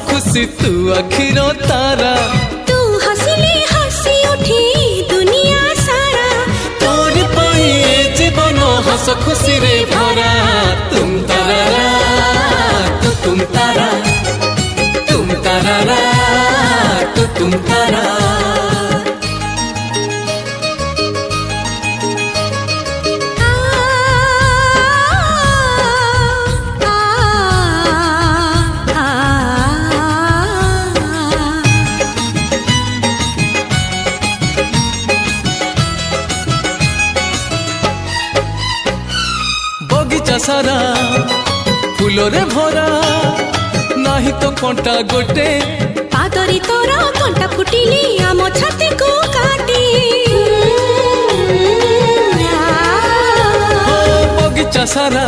खुशी तू आखिर तारा तू हंसले हंसी उठी दुनिया सारा तोर पाई जीवन हस खुशी रे भरा तुम तारा तुम तारा तुम तारा तुम तारा बगीचा सारा फूलोरे भरा नाही तो कंटा गोटे पादरी तोरा कंटा फुटिली आम छाती को काटी बगीचा सारा